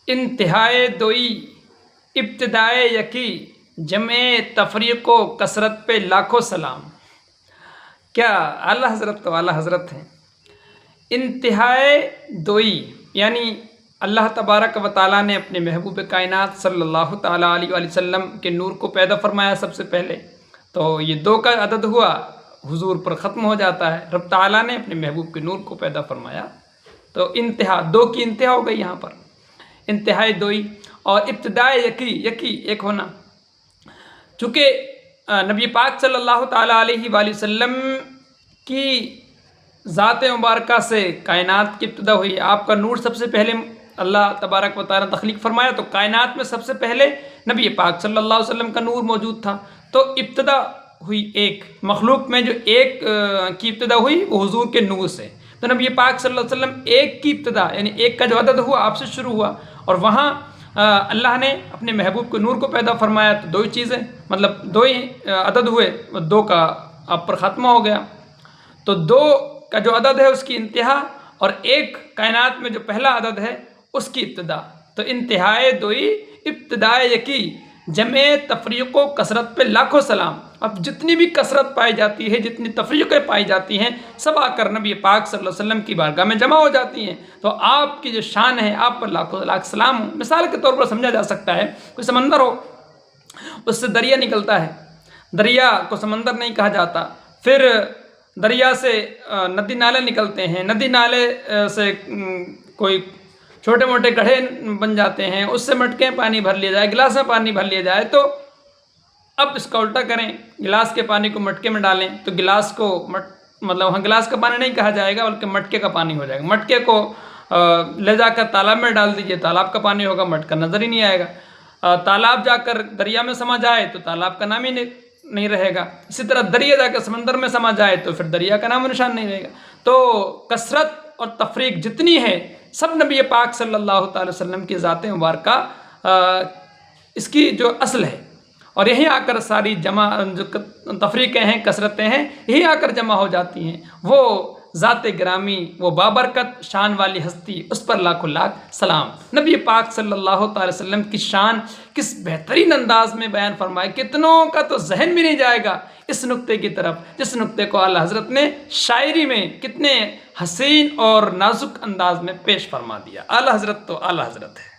انتہائے دوئی ابتدائے یکی جمع تفریق و کثرت پہ لاکھوں سلام۔ کیا اعلیٰ حضرت تو اعلیٰ حضرت ہیں۔ انتہائے دوئی یعنی اللہ تبارک و تعالیٰ نے اپنے محبوب کائنات صلی اللہ تعالیٰ علیہ وآلہ وسلم کے نور کو پیدا فرمایا سب سے پہلے، تو یہ 2 کا عدد ہوا، حضور پر ختم ہو جاتا ہے۔ رب تعالیٰ نے اپنے محبوب کے نور کو پیدا فرمایا تو انتہا 2 کی انتہا ہو گئی یہاں پر، انتہائی دوئی۔ اور ابتدائے یکی ایک ہونا، چونکہ نبی پاک صلی اللہ تعالیٰ علیہ وآلہ وسلم کی ذات مبارکہ سے کائنات کی ابتدا ہوئی، آپ کا نور سب سے پہلے اللہ تبارک و تعالیٰ تخلیق فرمایا تو کائنات میں سب سے پہلے نبی پاک صلی اللہ علیہ وسلم کا نور موجود تھا، تو ابتدا ہوئی ایک مخلوق میں، جو ایک کی ابتدا ہوئی وہ حضور کے نور سے، تو نبی پاک صلی اللہ علیہ وسلم ایک کی ابتدا یعنی ایک کا جو عدد ہوا آپ سے شروع ہوا، اور وہاں اللہ نے اپنے محبوب کے نور کو پیدا فرمایا تو 2 چیزیں، مطلب 2 ہی عدد ہوئے، 2 کا آپ پر خاتمہ ہو گیا، تو 2 کا جو عدد ہے اس کی انتہا، اور 1 کائنات میں جو پہلا عدد ہے اس کی ابتدا، تو انتہائے دوئی ابتدائے یکی جمع تفریق و کثرت پہ لاکھوں سلام۔ اب جتنی بھی کثرت پائی جاتی ہے، جتنی تفریقیں پائی جاتی ہیں، سب آ کر نبی پاک صلی اللہ علیہ وسلم کی بارگاہ میں جمع ہو جاتی ہیں، تو آپ کی جو شان ہے آپ پر لاکھوں لاکھ سلام ہوں۔ مثال کے طور پر سمجھا جا سکتا ہے، کوئی سمندر ہو، اس سے دریا نکلتا ہے، دریا کو سمندر نہیں کہا جاتا، پھر دریا سے ندی نالے نکلتے ہیں، ندی نالے سے کوئی چھوٹے موٹے گڑھے بن جاتے ہیں، اس سے مٹکے پانی بھر لیا جائے، گلاس میں پانی بھر لیا جائے، تو اب اس کا الٹا کریں، گلاس کے پانی کو مٹکے میں ڈالیں تو گلاس کو مطلب وہاں گلاس کا پانی نہیں کہا جائے گا بلکہ مٹکے کا پانی ہو جائے گا۔ مٹکے کو لے جا کر تالاب میں ڈال دیجئے، تالاب کا پانی ہوگا، مٹکا نظر ہی نہیں آئے گا۔ تالاب جا کر دریا میں سما جائے تو تالاب کا نام ہی نہیں رہے گا، اسی طرح دریا جا کر سمندر میں سما جائے تو پھر دریا کا نام و نشان نہیں رہے گا۔ تو کثرت اور تفریق جتنی ہے سب نبی پاک صلی اللہ تعالی وسلم کی ذات مبارکہ اس کی جو اصل ہے، اور یہیں آ کر ساری جمع جو تفریقیں ہیں، کثرتیں ہیں، یہیں آ کر جمع ہو جاتی ہیں۔ وہ ذات گرامی، وہ بابرکت شان والی ہستی، اس پر لاکھوں لاکھ سلام۔ نبی پاک صلی اللہ تعالی وسلم کی شان کس بہترین انداز میں بیان فرمائے، کتنوں کا تو ذہن بھی نہیں جائے گا اس نقطے کی طرف، جس نقطے کو اعلیٰ حضرت نے شاعری میں کتنے حسین اور نازک انداز میں پیش فرما دیا۔ اعلیٰ حضرت تو اعلیٰ حضرت ہے۔